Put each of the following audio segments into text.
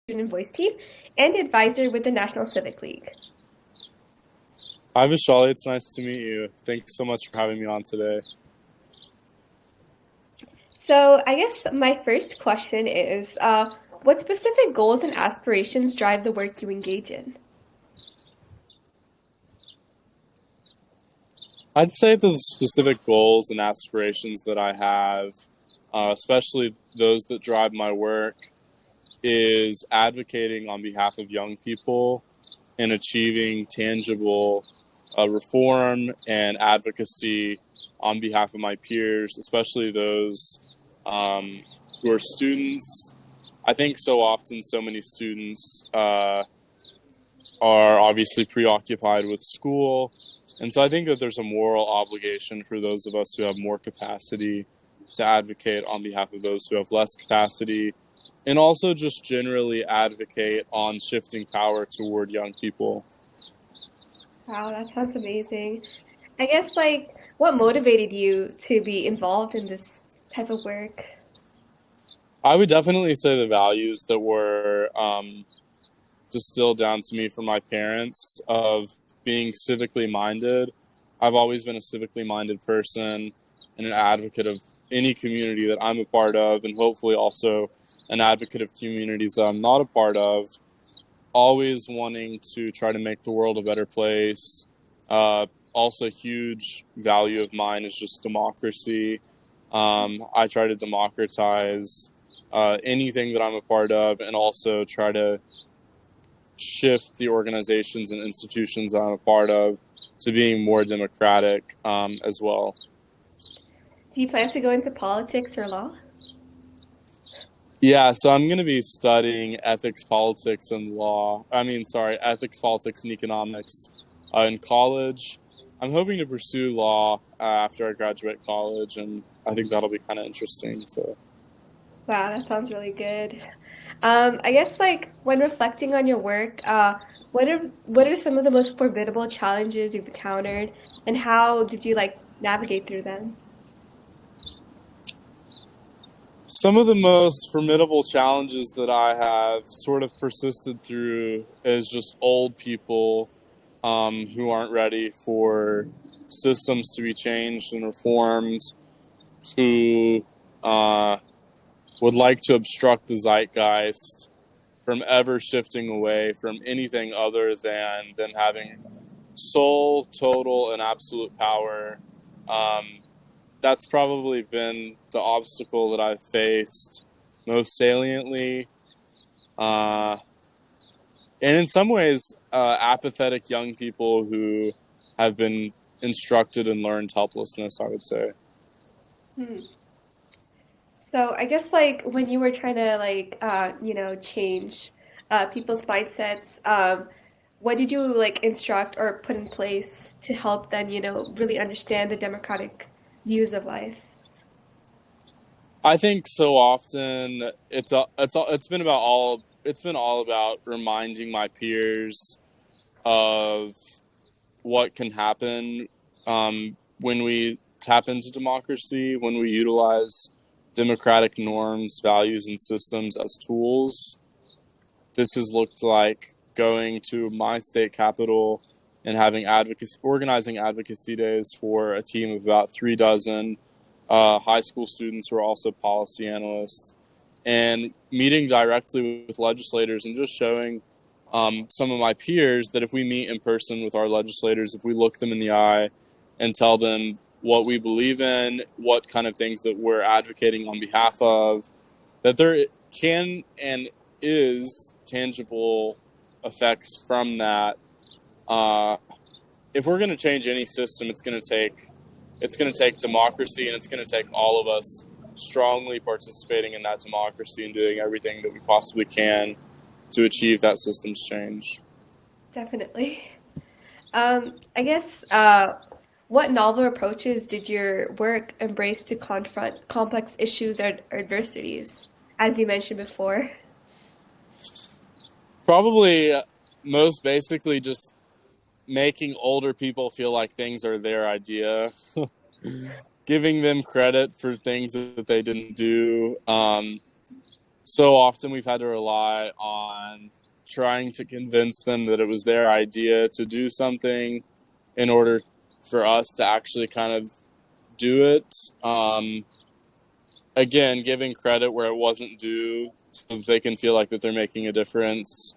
Student Voice Team and advisor with the National Civic League. Hi, Vishali. It's nice to meet you. Thanks so much for having me on today. So I guess my first question is, what specific goals and aspirations drive the work you engage in? I'd say that the specific goals and aspirations that I have, especially those that drive my work, is advocating on behalf of young people and achieving tangible reform and advocacy on behalf of my peers, especially those who are students. I think so often so many students are obviously preoccupied with school. And so I think that there's a moral obligation for those of us who have more capacity to advocate on behalf of those who have less capacity, and also just generally advocate on shifting power toward young people. Wow, that sounds amazing. I guess, what motivated you to be involved in this type of work? I would definitely say the values that were distilled down to me from my parents of being civically minded. I've always been a civically minded person and an advocate of any community that I'm a part of, and hopefully also an advocate of communities that I'm not a part of, always wanting to try to make the world a better place. Also, a huge value of mine is just democracy. I try to democratize anything that I'm a part of, and also try to shift the organizations and institutions that I'm a part of to being more democratic as well. Do you plan to go into politics or law? Yeah, so I'm going to be studying ethics, politics, and economics in college. I'm hoping to pursue law after I graduate college, and I think that'll be kind of interesting. So, Wow, that sounds really good. I guess when reflecting on your work, what are some of the most formidable challenges you've encountered, and how did you navigate through them? some of the most formidable challenges that I have sort of persisted through is just old people who aren't ready for systems to be changed and reformed, who would like to obstruct the zeitgeist from ever shifting away from anything other than them having sole, total, and absolute power. That's probably been the obstacle that I've faced most saliently. And in some ways, apathetic young people who have been instructed and learned helplessness, I would say. Hmm. So I guess when you were trying to change people's mindsets, what did you instruct or put in place to help them, really understand the democratic views of life? I think so often it's been all about reminding my peers of what can happen when we tap into democracy, when we utilize democratic norms, values, and systems as tools. This has looked like going to my state capital and having organizing advocacy days for a team of about 3 dozen high school students who are also policy analysts, and meeting directly with legislators and just showing some of my peers that if we meet in person with our legislators, if we look them in the eye and tell them what we believe in, what kind of things that we're advocating on behalf of, that there can and is tangible effects from that. If we're going to change any system, it's going to take democracy, and it's going to take all of us strongly participating in that democracy and doing everything that we possibly can to achieve that system's change. Definitely. I guess what novel approaches did your work embrace to confront complex issues or adversities, as you mentioned before? Probably most basically just making older people feel like things are their idea, giving them credit for things that they didn't do, so often we've had to rely on trying to convince them that it was their idea to do something in order for us to actually kind of do it. Again, giving credit where it wasn't due so that they can feel like that they're making a difference,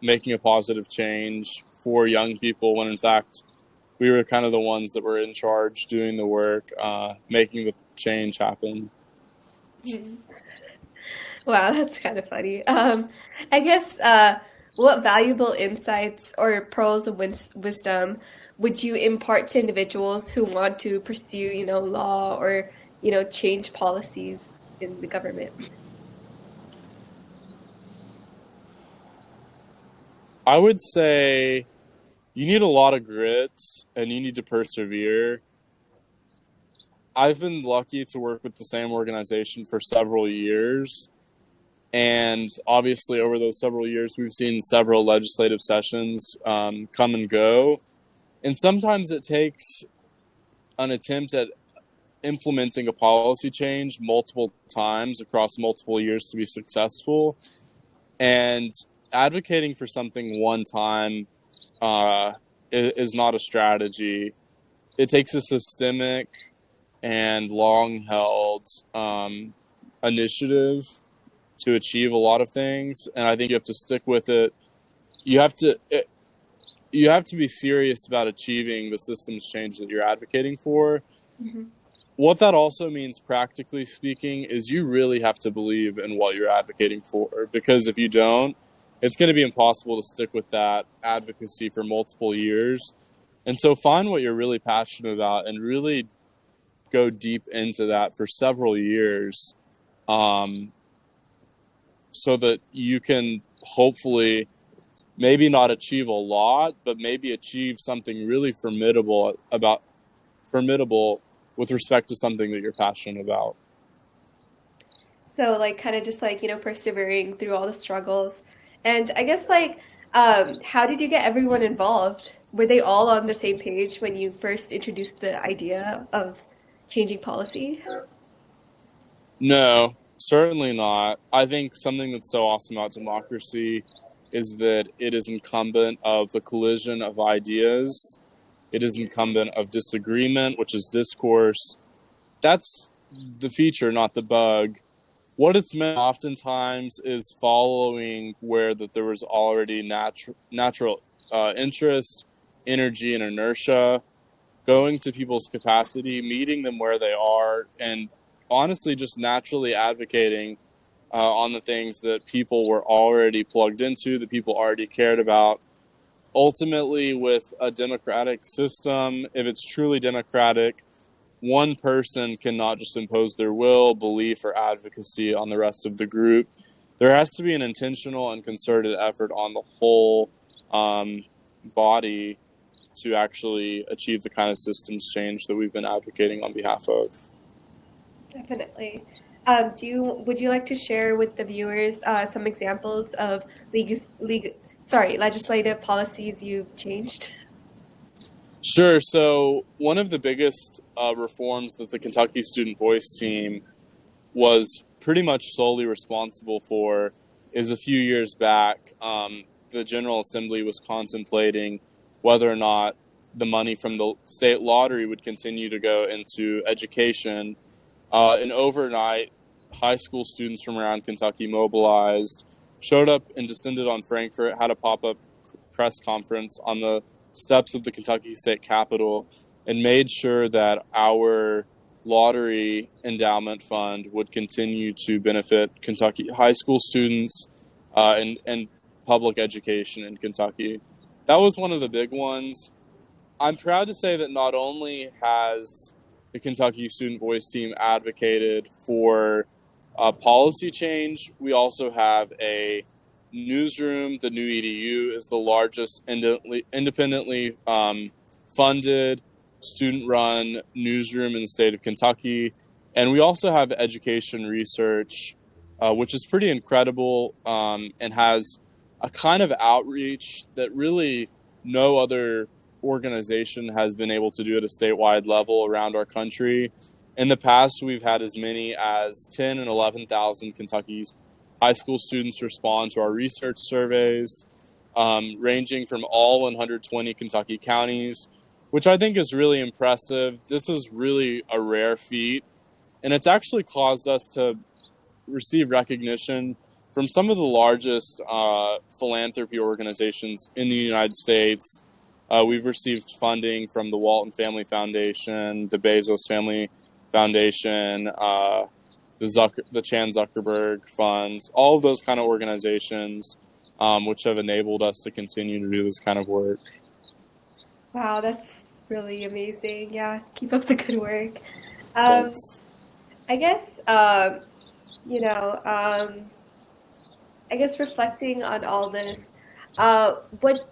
making a positive change for young people when in fact we were kind of the ones that were in charge doing the work, making the change happen. Wow, that's kind of funny. I guess what valuable insights or pearls of wisdom would you impart to individuals who want to pursue, law or, change policies in the government? I would say you need a lot of grit and you need to persevere. I've been lucky to work with the same organization for several years. And obviously, over those several years, we've seen several legislative sessions come and go. And sometimes it takes an attempt at implementing a policy change multiple times across multiple years to be successful. And advocating for something one time is not a strategy. It takes a systemic and long-held initiative to achieve a lot of things, and I think you have to stick with it. You have to be serious about achieving the systems change that you're advocating for. Mm-hmm. What that also means, practically speaking, is you really have to believe in what you're advocating for, because if you don't, it's going to be impossible to stick with that advocacy for multiple years. And so find what you're really passionate about and really go deep into that for several years, so that you can hopefully maybe not achieve a lot, but maybe achieve something really formidable with respect to something that you're passionate about. So, like, kind of just like, persevering through all the struggles. And I guess, like, how did you get everyone involved? Were they all on the same page when you first introduced the idea of changing policy? No, certainly not. I think something that's so awesome about democracy is that it is incumbent of the collision of ideas. It is incumbent of disagreement, which is discourse. That's the feature, not the bug. What it's meant oftentimes is following where that there was already natural interest, energy, and inertia, going to people's capacity, meeting them where they are, and honestly just naturally advocating on the things that people were already plugged into, that people already cared about. Ultimately, with a democratic system, if it's truly democratic, one person cannot just impose their will, belief, or advocacy on the rest of the group. There has to be an intentional and concerted effort on the whole body to actually achieve the kind of systems change that we've been advocating on behalf of. Definitely. Would you like to share with the viewers some examples of legislative policies you've changed? Sure. So one of the biggest reforms that the Kentucky Student Voice team was pretty much solely responsible for is a few years back, the General Assembly was contemplating whether or not the money from the state lottery would continue to go into education. And overnight, high school students from around Kentucky mobilized, showed up and descended on Frankfort, had a pop-up press conference on the steps of the Kentucky State Capitol, and made sure that our lottery endowment fund would continue to benefit Kentucky high school students and public education in Kentucky. That was one of the big ones. I'm proud to say that not only has the Kentucky Student Voice team advocated for policy change, we also have a newsroom. The new EDU is the largest independently funded, student-run newsroom in the state of Kentucky. And we also have education research, which is pretty incredible and has a kind of outreach that really no other organization has been able to do at a statewide level around our country. In the past, we've had as many as 10 and 11,000 Kentucky's high school students respond to our research surveys, ranging from all 120 Kentucky counties, which I think is really impressive. This is really a rare feat, and it's actually caused us to receive recognition from some of the largest philanthropy organizations in the United States. We've received funding from the Walton Family Foundation, the Bezos Family Foundation, the Chan Zuckerberg Funds, all of those kind of organizations, which have enabled us to continue to do this kind of work. Wow, that's really amazing. Yeah, keep up the good work. Um, Thanks. I guess, you know, I guess reflecting on all this, what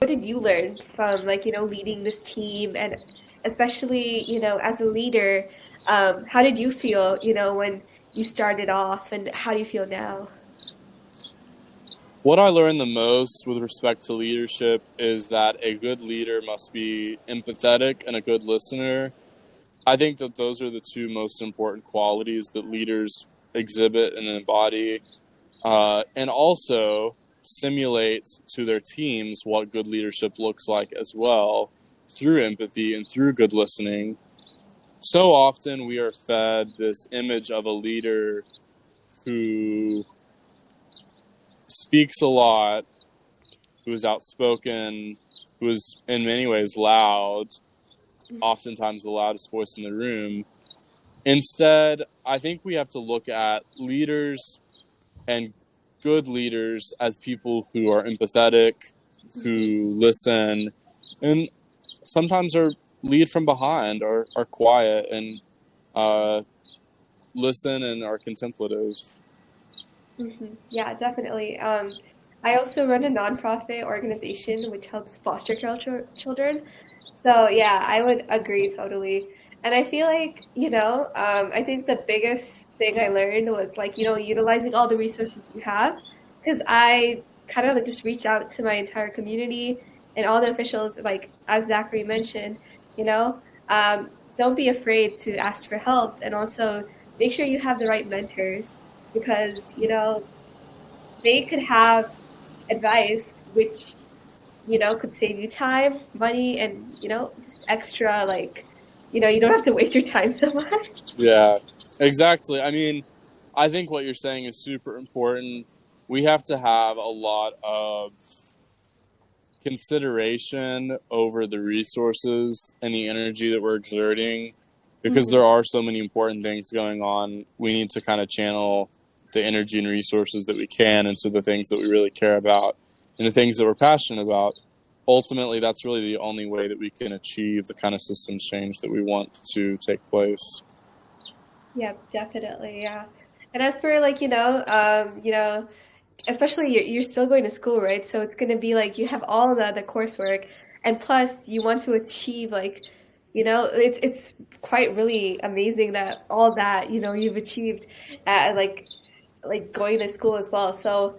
did you learn from like, leading this team and especially, as a leader, how did you feel, when you started off and how do you feel now? What I learned the most with respect to leadership is that a good leader must be empathetic and a good listener. I think that those are the two most important qualities that leaders exhibit and embody, and also simulate to their teams what good leadership looks like as well through empathy and through good listening. So often we are fed this image of a leader who speaks a lot, who is outspoken, who is in many ways loud, oftentimes the loudest voice in the room. Instead, I think we have to look at leaders and good leaders as people who are empathetic, who listen, and sometimes are lead from behind, are quiet and listen and are contemplative. Yeah, definitely. I also run a nonprofit organization which helps foster care children. So yeah, I would agree totally. And I feel like, I think the biggest thing I learned was like, utilizing all the resources you have. Because I kind of like just reach out to my entire community and all the officials, like as Zachary mentioned, you know, um, don't be afraid to ask for help and also make sure you have the right mentors because, they could have advice which, could save you time, money, and, just extra, like, you don't have to waste your time so much. Yeah, exactly. I mean, I think what you're saying is super important. We have to have a lot of consideration over the resources and the energy that we're exerting because Hmm. there are so many important things going on. We need to kind of channel the energy and resources that we can into the things that we really care about and the things that we're passionate about. Ultimately, that's really the only way that we can achieve the kind of systems change that we want to take place. Yeah, definitely. Yeah. And as for like, especially you're still going to school, right? So it's going to be like you have all the coursework, and plus you want to achieve like, it's quite really amazing that all that you've achieved at like going to school as well. So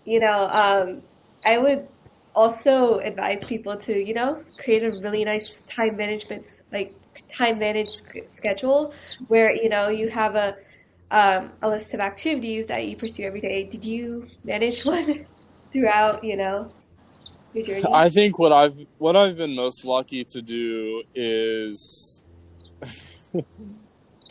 I would also advise people to create a really nice time management like time managed schedule where you have a list of activities that you pursue every day. Did you manage one throughout, your journey? I think what I've been most lucky to do is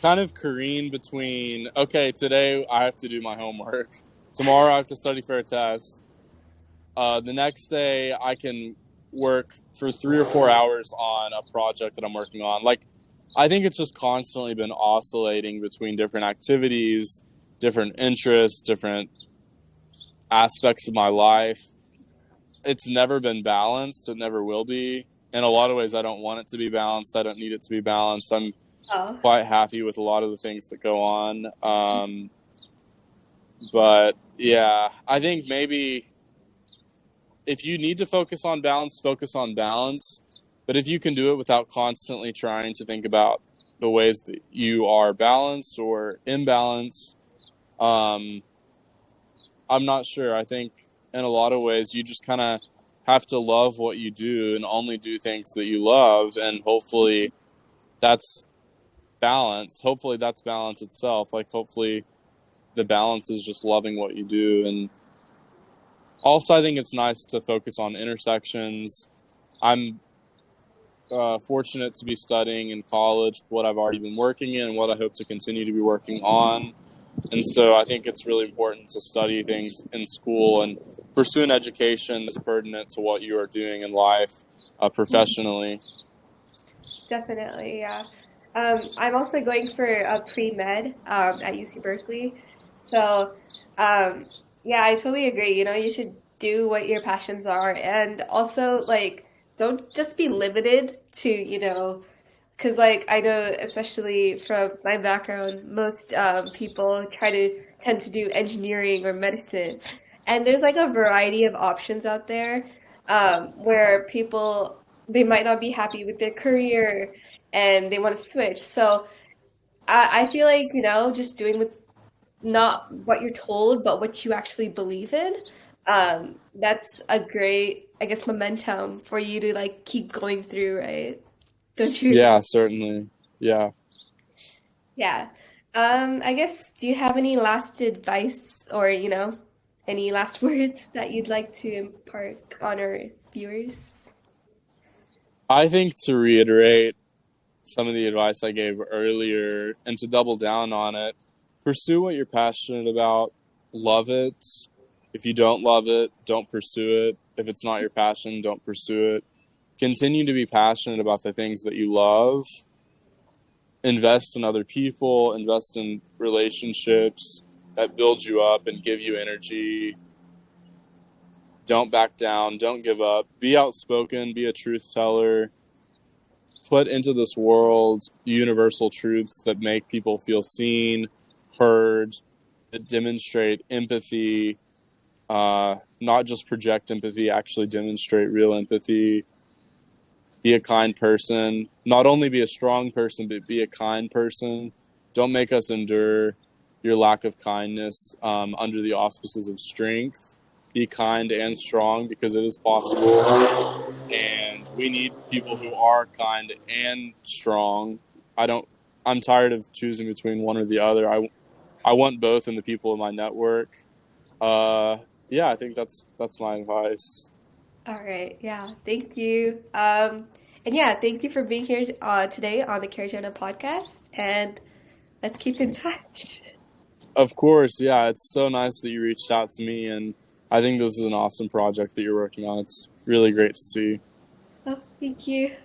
kind of careen between, okay, today I have to do my homework, tomorrow I have to study for a test, the next day I can work for 3 or 4 hours on a project that I'm working on. Like, I think it's just constantly been oscillating between different activities, different interests, different aspects of my life. It's never been balanced. It never will be. In a lot of ways, I don't want it to be balanced. I don't need it to be balanced. I'm Oh, quite happy with a lot of the things that go on. But yeah, I think maybe if you need to focus on balance, focus on balance. But if you can do it without constantly trying to think about the ways that you are balanced or imbalanced, um, I'm not sure. I think in a lot of ways, you just kind of have to love what you do and only do things that you love. And hopefully that's balance. Hopefully that's balance itself. Like, hopefully the balance is just loving what you do. And also, I think it's nice to focus on intersections. I'm fortunate to be studying in college what I've already been working in and what I hope to continue to be working on. And so I think it's really important to study things in school and pursue an education that's pertinent to what you are doing in life professionally. Definitely, yeah. I'm also going for a pre-med at UC Berkeley. So, yeah, I totally agree. You know, you should do what your passions are, and also like don't just be limited to, because like I know, especially from my background, most people tend to do engineering or medicine, and there's like a variety of options out there where people they might not be happy with their career and they want to switch. So I feel like, just doing with not what you're told, but what you actually believe in. That's a great, I guess, momentum for you to like keep going through, right? Don't you Yeah, agree? certainly. Yeah. Yeah. I guess, do you have any last advice or, any last words that you'd like to impart on our viewers? I think to reiterate some of the advice I gave earlier and to double down on it, pursue what you're passionate about, love it. If you don't love it, don't pursue it. If it's not your passion, don't pursue it. Continue to be passionate about the things that you love. Invest in other people, invest in relationships that build you up and give you energy. Don't back down, don't give up. Be outspoken, be a truth teller. Put into this world universal truths that make people feel seen, heard, that demonstrate empathy, not just project empathy, actually demonstrate real empathy. Be a kind person. Not only be a strong person, but be a kind person. Don't make us endure your lack of kindness under the auspices of strength. Be kind and strong because it is possible. And we need people who are kind and strong. I'm tired of choosing between one or the other. I want both in the people in my network. Uh, yeah, I think that's my advice. All right. Yeah. Thank you. And yeah, thank you for being here today on the Caregena podcast. And let's keep in touch. Of course, yeah, it's so nice that you reached out to me, and I think this is an awesome project that you're working on. It's really great to see. Oh, thank you.